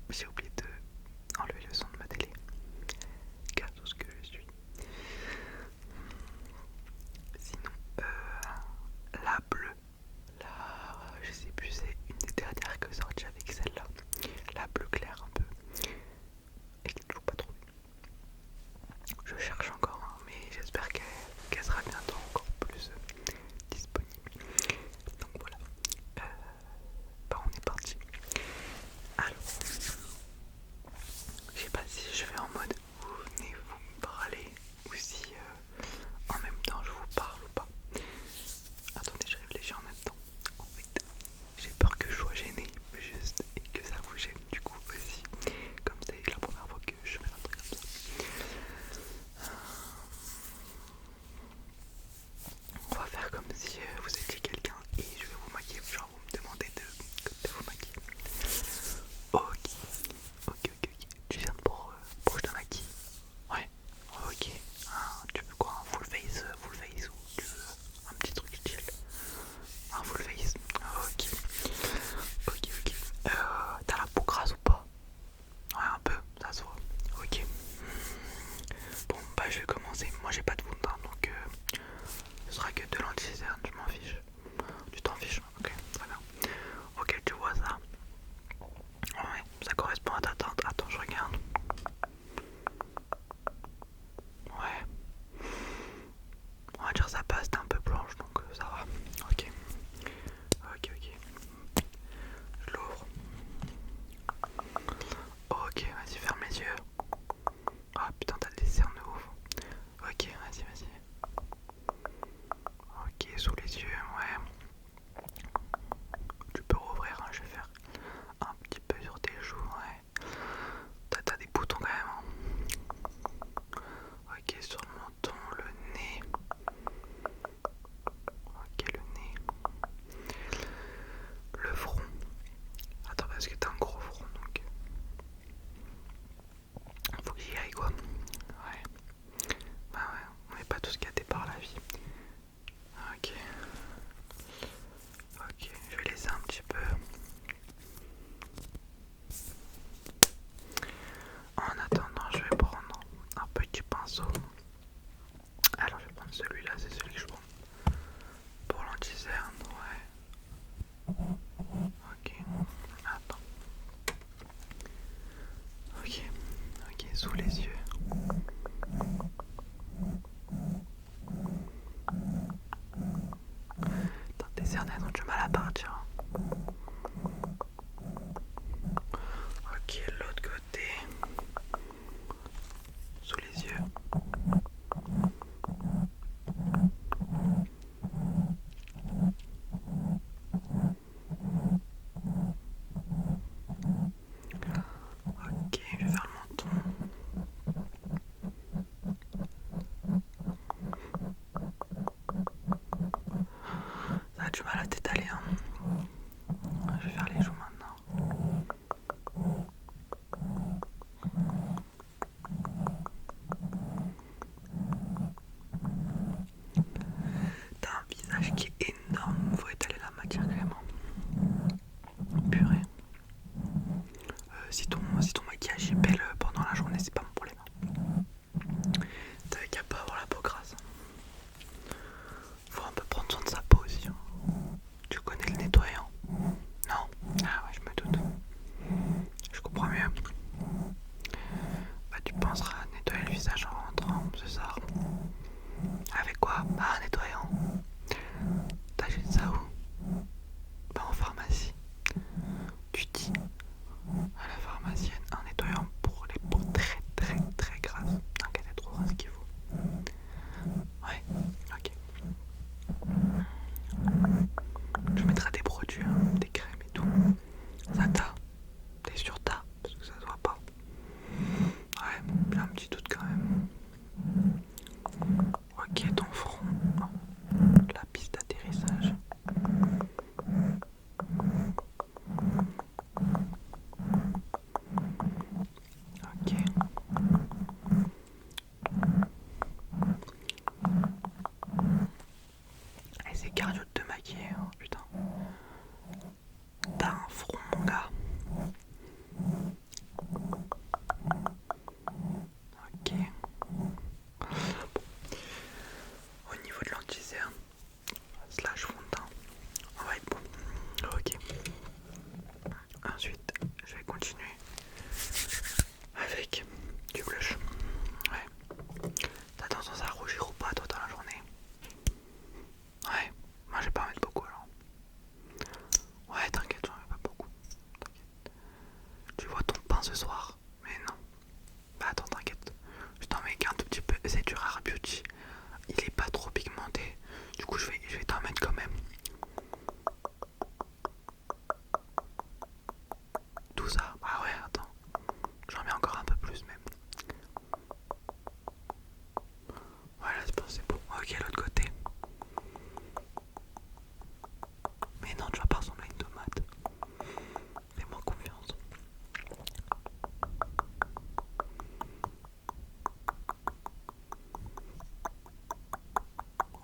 J'ai oublié de enlever le son de ma télé. Car tout ce que je suis. Sinon, la bleue. Là, je sais plus, c'est une des dernières que sorties avec celle-là. La bleue claire un peu. Et que je trouve pas trop. Je cherche encore, hein, mais j'espère qu'elle sera bientôt encore plus disponible. Donc voilà. Bah on est parti. Alors, je sais pas si je fais en mode vous venez vous me parler ou si en même temps je vous parle ou pas. Attendez, je réfléchis en même temps. En fait, j'ai peur que je sois gêné juste et que ça vous gêne du coup aussi. Comme c'est la première fois que je fais un truc comme ça. On va faire comme si vous étiez quelqu'un et je vais vous maquiller. Genre vous me demandez de vous maquiller. Ok, ok. Tu viens pour que je te maquille? Ouais, ok. Ah, tu veux quoi? Un full face ou tu veux un petit truc style? Un full face? Ok, ok. T'as la peau grasse ou pas? Ouais, un peu, ça se voit. Ok. Bon, bah je vais commencer. Moi j'ai pas de fond de teint donc ce sera que de l'anti-cerne, je m'en fiche. Tu t'en fiches? Ok, très bien. Ok, tu vois ça? Ouais, ça correspond à ta teinte. Attends, je regarde. Ouais. On va dire ça passe, t'es un peu blanche donc ça va. Ok. Ok. Je l'ouvre. Ok, vas-y, ferme les yeux. Ah putain, t'as des cernes de ouf. Ok, vas-y. Ok, sous les yeux, ouais. Tu peux rouvrir, hein, je vais faire un petit peu sur tes joues, ouais. T'as des boutons quand même, hein. Ok, sur le menton, le nez. Ok, le nez. Le front. Attends, parce que t'as un gros front, donc faut que j'y aille, quoi. Ouais. Bah ouais, on n'est pas tous gâtés par la vie. Ok. Ok, je vais laisser un petit peu. En attendant, je vais prendre un petit pinceau. Alors, je vais prendre celui-là, c'est celui que je prends pour l'anti-cerne, ouais. Ok, attends. Ok, sous les yeux. Attends, tes cernes, elles ont du mal à partir. Ok, l'autre côté. Sous les yeux. Ok, je vais faire le menton. Ça a du mal à t'étaler, hein. Je vais faire les joues maintenant. T'as un visage qui est énorme, faut étaler la matière quand même, hein. Purée. Si ton maquillage est belle pendant la journée, c'est pas mon problème. T'avais qu'à pas avoir la peau grasse. Faut un peu prendre soin de sa peau aussi, hein. Tu connais le nettoyant? Non? Ah ouais, je me doute. Je comprends mieux. Bah tu penseras à nettoyer le visage en rentrant ce soir. Avec quoi? Bah un nettoyant. T'achètes ça où? Bah en pharmacie. Tu dis à la pharmacienne un nettoyant pour les peaux très grasses. T'inquiète, elle trouvera ce qu'il faut. Ouais, ok. Tu mettras des produits, hein, des crèmes et tout. Ça t'a? T'es sûr t'as? Parce que ça se voit pas. Ouais, j'ai un petit doute quand même. Ok, ton front. La piste d'atterrissage. ce soir. Mais non. Bah attends, t'inquiète. Je t'en mets qu'un tout petit peu. C'est du Rare Beauty. Il est pas trop pigmenté. Du coup, je vais t'en mettre quand même. Tout ça. Ah ouais, attends. J'en mets encore un peu plus même. Voilà, c'est bon. Ok, l'autre côté. Mais non, tu vas pas ressembler à une tomate. Fais-moi confiance.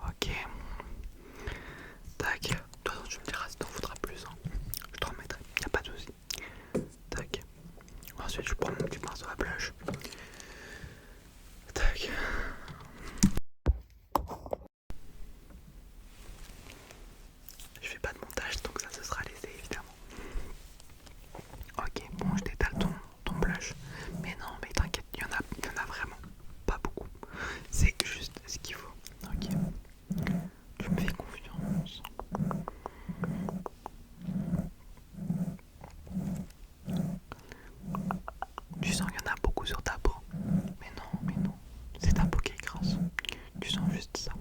Ok. Tac. De toute façon, tu me diras si t'en voudras plus. Hein. Je t'en remettrai. Y'a pas de soucis. Tac. Ensuite, je prends mon petit pinceau à blush. Tac. Je fais pas de montage, donc ça, ce sera laissé évidemment. Ok, bon, je t'étale ton blush. Mais non, mais t'inquiète, il y en a vraiment pas beaucoup. C'est juste ce qu'il faut. Ok. Tu me fais confiance. Tu sens qu'il y en a beaucoup sur ta peau. Mais non. C'est ta peau qui est grasse. Tu sens juste ça.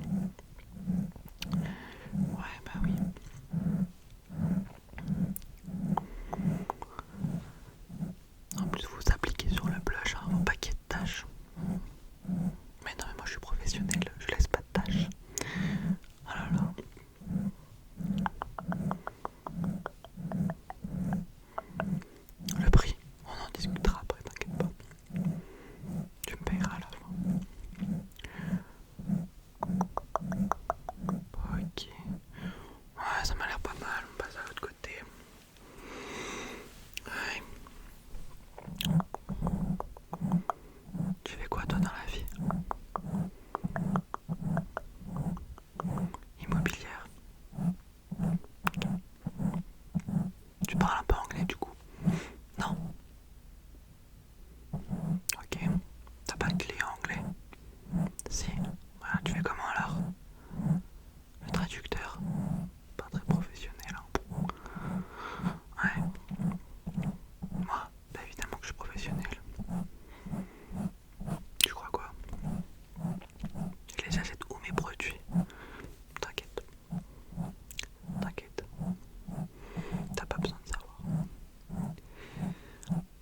Ouais, bah oui. En plus, vous appliquez sur le blush, hein, faut pas qu'il y ait de taches. Mais non, mais moi je suis professionnelle, je laisse pas de taches. Oh là là. Le prix, on en discutera après, t'inquiète pas. Tu me payeras à la fin. Ok. Ouais, ça m'a l'air pas mal, on passe à l'autre côté. Ouais. Tu fais quoi toi dans la vie? Immobilière. Tu parles un peu anglais du coup? Non? Ok. T'as pas de client anglais? Si. Voilà, tu fais comment alors? Le traducteur? Pas très professionnel. Hein. Ouais. Moi, bah évidemment que je suis professionnel. Tu crois quoi? Je les achète où mes produits? T'inquiète. T'inquiète. T'as pas besoin de savoir.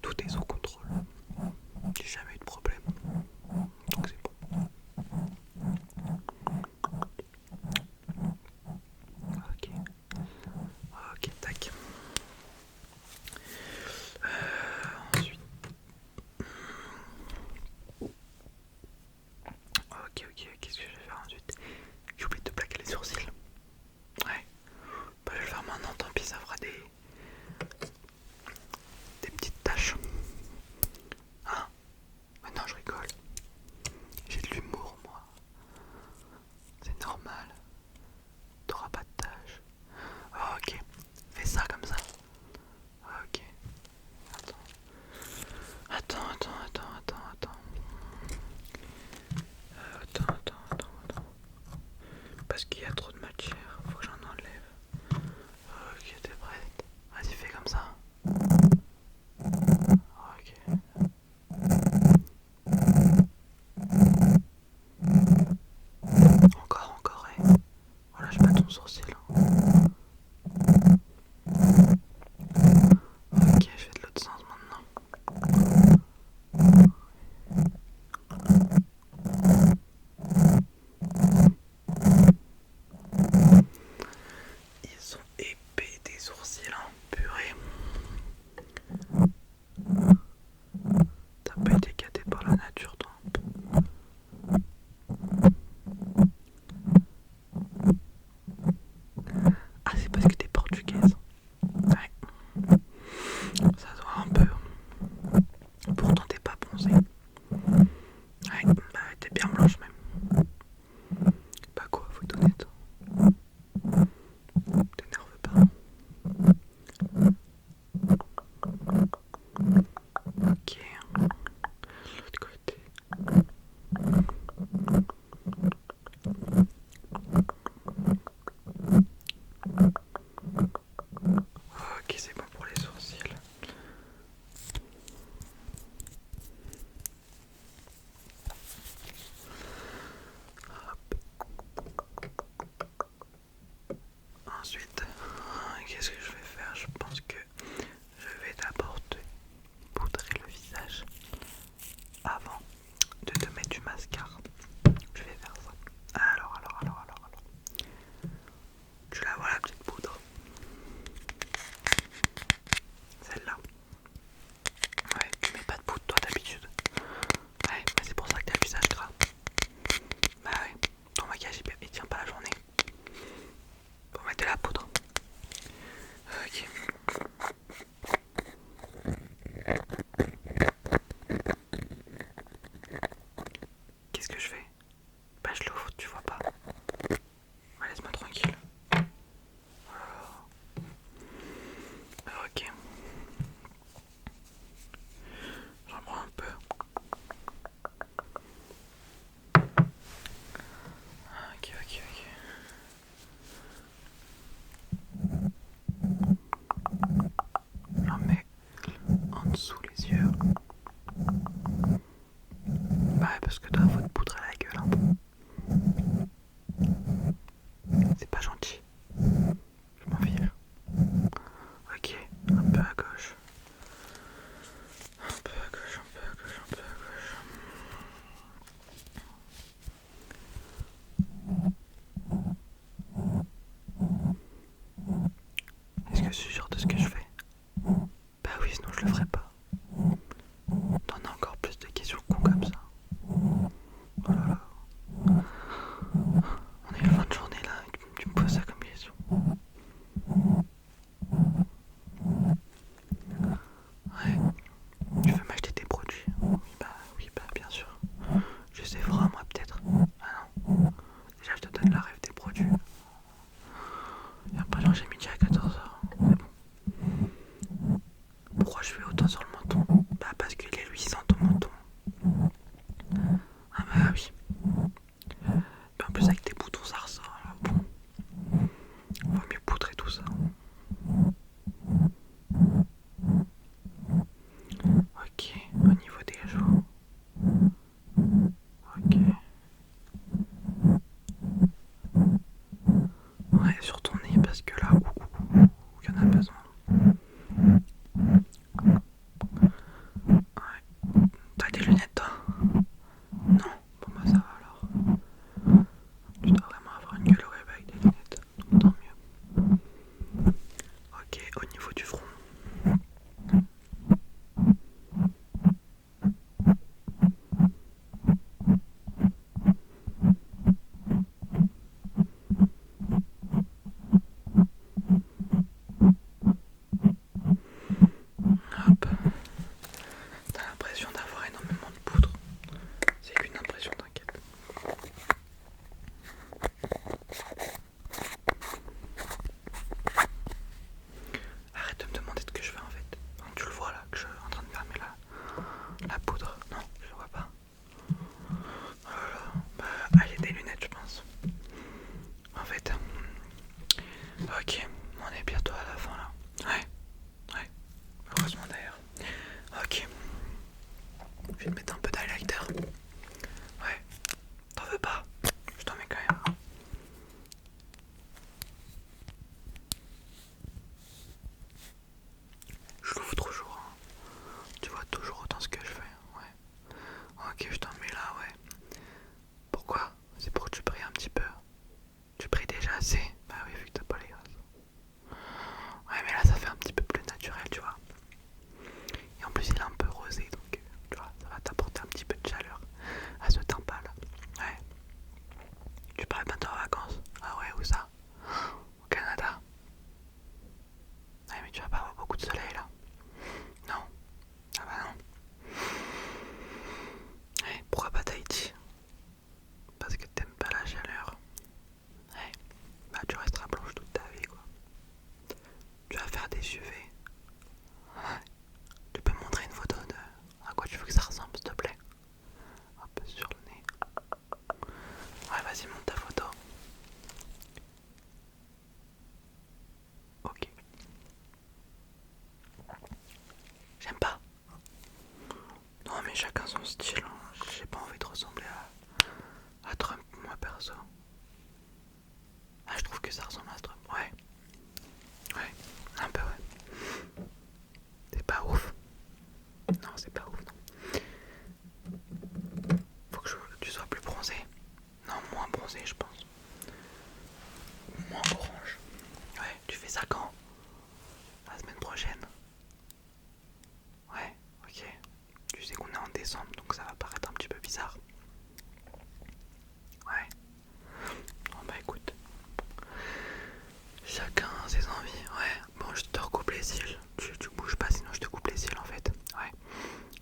Tout est sous contrôle. J'ai jamais eu de problème. Donc c'est bon. Ok. Ok, tac. Ensuite. Ok. Qu'est-ce que je vais faire ensuite? J'ai oublié de te plaquer les sourcils. Ouais. Bah je vais le faire maintenant, tant pis, ça fera des petites taches. Hein? Mais non, je rigole. J'ai de l'humour, moi. C'est normal. T'auras pas de tâches. Ok. Fais ça comme ça. Ok. Attends. Parce qu'il y a trop de matière. Faut que j'en enlève. Ok, t'es prête? Vas-y, fais comme ça. Ok. Encore, voilà, je bats ton sourcil. Ok, je fais de l'autre sens maintenant. Ils sont épais tes sourcils, hein, purée. T'as pas été gâté par la nature, toi. Ah, c'est parce que t'es portugaise. Ouais. Ça se voit un peu. Pourtant, t'es pas bronzée. Ouais, bah t'es bien blanche même. Bah quoi, faut être honnête. T'énerve pas. Ok. L'autre côté. Ok, c'est bon pour les sourcils. qu'est-ce que je vais faire? Je pense que je vais d'abord te poudrer le visage avant de te mettre du mascara. Je vais faire ça. Alors. Tu la vois la petite poudre? Celle-là. Ouais, tu mets pas de poudre toi d'habitude. Ouais, mais c'est pour ça que t'as le visage gras. Bah ouais, ton maquillage il tient pas la journée. Faut mettre de la poudre. Ok. Qu'est-ce que je fais? Bah je l'ouvre, tu vois pas. Ouais, laisse-moi tranquille. Ok. J'en prends un peu. Ok. J'en mets en dessous les yeux. Bah ouais, parce que toi faut te poudrer la gueule un peu. C'est pas gentil. Je m'en fiche. Ok, un peu à gauche. Un peu à gauche. Est-ce que je suis sûr de ce que je fais? Bah oui, sinon je le ferais pas. T'en as encore plus de questions cons comme ça. Oh là là. On est le fin de journée là, et tu me poses ça comme question. Ouais. Tu veux m'acheter tes produits? Oui, bah bien sûr. Je sais vraiment moi peut-être. Ah non. Déjà je te donne la rêve des produits. Et après genre j'ai midi à 14h. C'est bon. Pourquoi je fais autant sur le menton? Bah parce qu'il est luisant ton menton. Ah bah oui. Mais en plus avec tes boutons ça ressort. Alors bon. Vaut mieux poudrer tout ça. Ok. Au niveau des joues. Ok. Ouais, sur ton nez parce que là, il y en a besoin. Ouais. T'as des lunettes toi? Non? Bon bah ça va alors. Tu dois vraiment avoir une gueule horrible avec des lunettes. Donc tant mieux. Ok, au niveau du front. Hop. T'as l'impression d'avoir énormément de poudre. C'est qu'une impression, t'inquiète. Arrête de me demander ce que je fais en fait. Tu le vois là, que je suis en train de fermer la poudre. Non, je le vois pas. Oh là là. Bah, j'ai des lunettes, je pense. En fait. Ok, on est bientôt à la fin là. Ouais. Heureusement d'ailleurs. Ok. Je vais te mettre un peu d'highlighter. Ouais. T'en veux pas? Je t'en mets quand même. Je l'ouvre toujours. Hein. Tu vois toujours autant ce que je fais. Ouais. Ok, je t'en mets là, ouais. Pourquoi? C'est pour que tu brilles un petit peu. Tu brilles déjà assez. Bah oui, vu que t'as pas les graisses. Ouais, mais là ça fait un petit peu plus naturel, tu vois. Et en plus, il est un peu rosé, donc tu vois, ça va t'apporter un petit peu de chaleur à ce teint pâle. Ouais. Tu pars bientôt en vacances? Ah ouais, où ça? Au Canada? Ouais, mais tu vas pas avoir beaucoup de soleil là. Non? Ah bah non. Ouais, pourquoi pas Tahiti? Parce que t'aimes pas la chaleur. Ouais. Bah tu resteras blanche toute ta vie quoi. Tu vas faire des UV. Ouais. Tu peux me montrer une photo de à quoi tu veux que ça ressemble s'il te plaît? Un peu sur le nez. Ouais, vas-y, monte ta photo. Ok. J'aime pas. Non mais chacun son style. Hein. J'ai pas envie de ressembler à Trump, moi perso. Ah, je trouve que ça ressemble à Trump. Ouais. bizarre. Ouais. Bon bah écoute. Chacun ses envies, ouais. Bon, je te recoupe les cils. Tu bouges pas, sinon je te coupe les cils en fait. Ouais.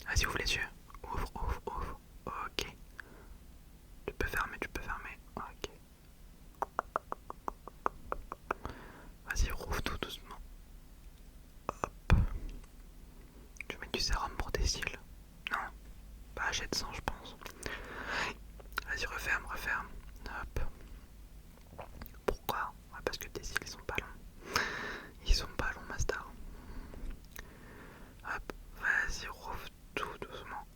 Vas-y, ouvre les yeux. Ouvre, ouvre, ouvre. Ok. Tu peux fermer, tu peux fermer. Ok. Vas-y, rouvre tout doucement. Hop. Tu mets du sérum pour tes cils. Non. Pas jet de sang, je pense. Vas-y, referme, referme. Hop. Pourquoi? Ouais, parce que tes cils ils sont pas longs. Ils sont pas longs, ma star. Hop. Vas-y, rouvre tout doucement.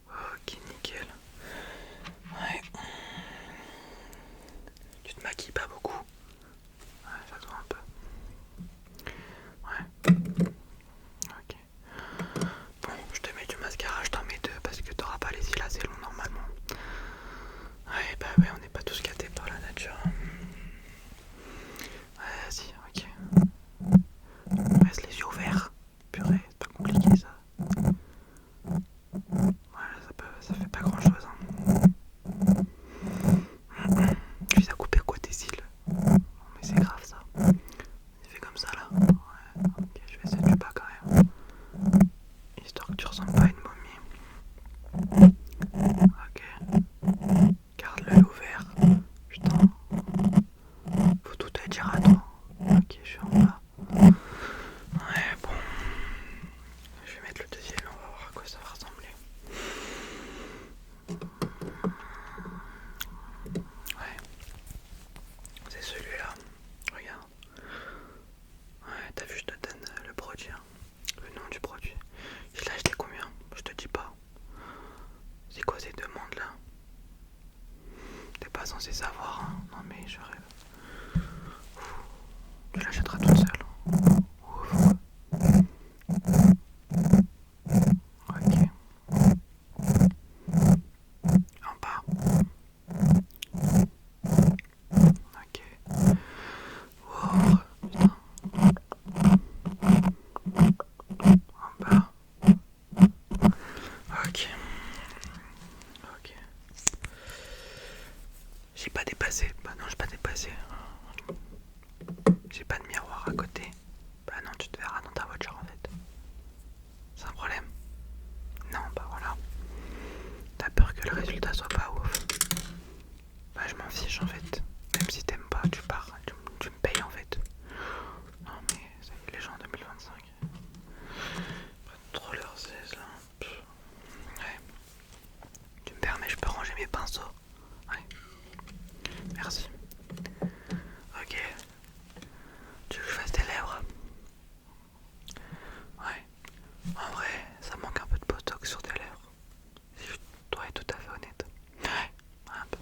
Ok, nickel. Ouais. Tu te maquilles pas beaucoup. Ouais, ça se voit un peu. Ouais. Ok. Bon, je te mets du mascara, je t'en mets deux parce que t'auras pas les cils assez longs normalement. Ouais, bah ouais, on n'est pas tous gâtés par la nature. Vas-y, ok. Reste les yeux ouverts. Purée, c'est pas compliqué ça. Voilà, ça fait pas grand chose. Tu les as coupés quoi tes cils? Non mais c'est grave ça. Il fait comme ça là. Ouais, ok, je vais essayer du bas quand même. Histoire que tu ressembles pas à une momie. Ok. Garde l'œil ouvert. Putain. Faut tout te dire à toi. Ok, je suis en bas. Ouais, bon. Je vais mettre le deuxième, on va voir à quoi ça va ressembler. Ouais. C'est celui-là. Regarde. Ouais, t'as vu, je te donne le produit. Hein. Le nom du produit. Il a acheté combien? Je te dis pas. C'est quoi ces demandes là? T'es pas censé savoir, hein. Non mais je rêve. Tu l'achèteras toute seule. Ouf. Ok. En bas. Ok. Ouvre. Putain. En bas. Ok. Ok. J'ai pas dépassé. Bah non, j'ai pas dépassé. J'ai pas de miroir à côté. Bah non, tu te verras dans ta voiture en fait. C'est un problème? Non, bah voilà. T'as peur que le résultat soit pas ouf? Bah je m'en fiche en fait. Même si t'aimes pas, tu pars. Tu me payes en fait. Non mais ça y est, les gens en 2025. Pas trop leur 16 là. Pff. Ouais. Tu me permets, je peux ranger mes pinceaux? Ouais. Merci. Ok. Tu veux que je fasse tes lèvres? Ouais. En vrai, ça manque un peu de botox sur tes lèvres. Si je dois être tout à fait honnête. Ouais. Un peu.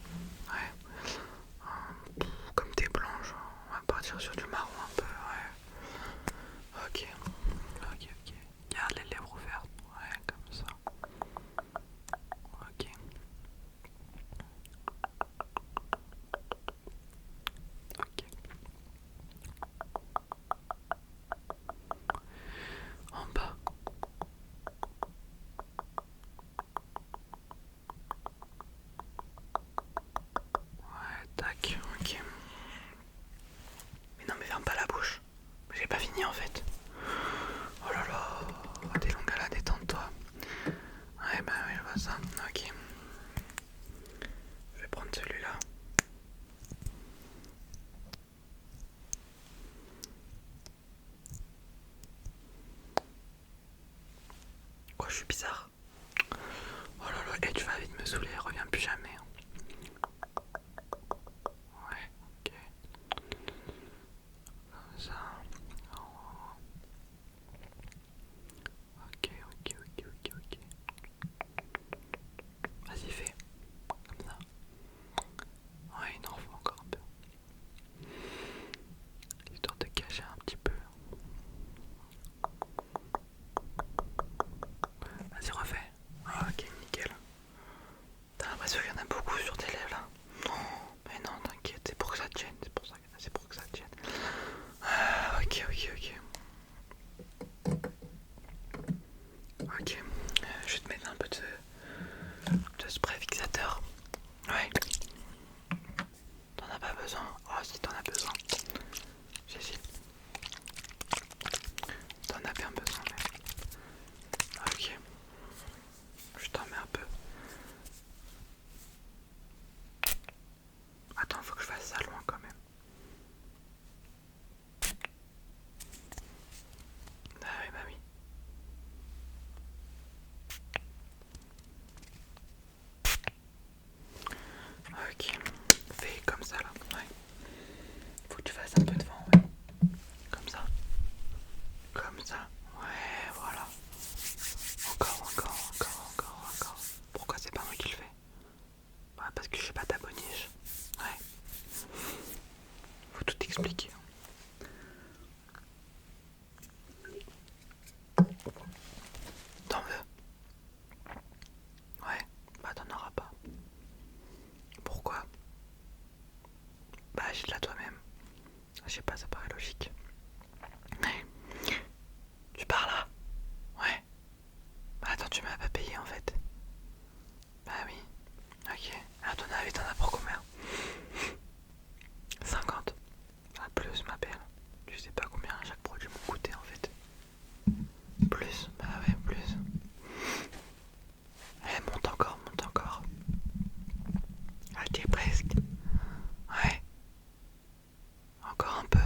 Ouais. Comme t'es blanche, on va partir sur du marron un peu. Ouais. Ok. Ok, ok. Garde les lèvres ouvertes. Ouais, comme ça. Ok. Ok. En bas. Ouais, tac. Ok. Mais non, mais ferme pas la bouche. J'ai pas fini en fait. Oh là là. T'es longue à la détente, toi. Ouais, bah ouais, je vois ça. Ok. Je vais prendre celui-là. Quoi, je suis bizarre? Oh là là, et tu vas vite me saouler, reviens plus jamais. Ouais, ok. Comme ça. Oh. Ok, ok, ok, ok, ok. Vas-y, fais. Comme ça. Ouais, il en faut encore un peu. Histoire de cacher un petit peu. Vas-y, refais. Ok, nickel. T'as l'impression qu'il y en a beaucoup? m'as pas payé en fait. Bah oui. Ok. À ton avis, t'en as pour combien? 50. Ah, plus ma belle. Tu sais pas combien chaque produit m'a coûté en fait. Plus. Bah ouais, plus. Eh, monte encore, monte encore. Ah, t'y es presque. Ouais. Encore un peu.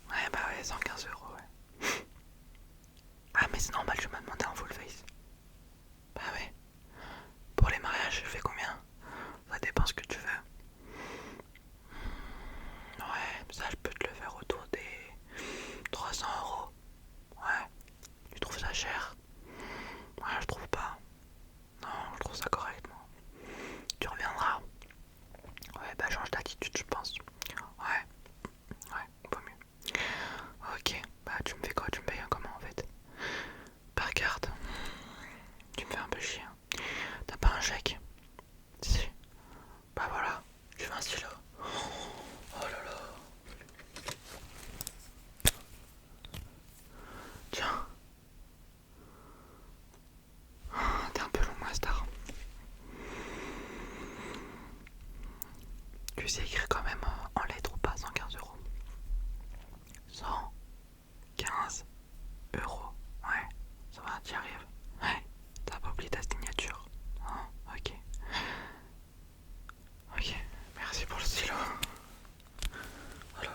Ouais, bah ouais, 115 euros, ouais. Ah, mais c'est normal, je m'as demandé en full face. Bah ouais. Pour les mariages, je fais combien? Ça dépend ce que tu veux. Ouais, ça je peux te le faire autour des 300 euros. Ouais. Tu trouves ça cher? Ouais, je trouve pas. Non, je trouve ça correctement. Tu reviendras. Ouais, bah change d'attitude, je pense. Ouais, ouais, vaut mieux. Ok, bah tu me fais quoi? Tu me payes comment en fait? Par carte. Tu me fais un peu chier. T'as pas un chèque? Si. Bah voilà, tu veux un stylo. Oh là là. Tiens. T'es un peu long, ma star. Tu sais écrire quand même en lettres ou pas? 115 euros. 115 euros. Ouais, ça va, t'y arrives. Ouais, t'as pas oublié ta signature. Hein, ok. Ok, merci pour le stylo. Oh là là.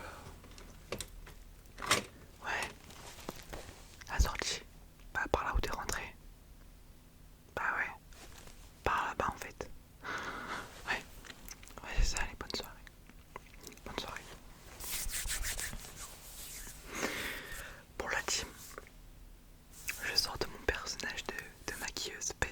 Ouais, la sortie. Bah par là où t'es rentré. Bah ouais, par là-bas en fait. Ouais, ouais c'est ça, allez, bonne soirée. Bonne soirée. Pour la team, je sors de mon personnage de maquilleuse bête.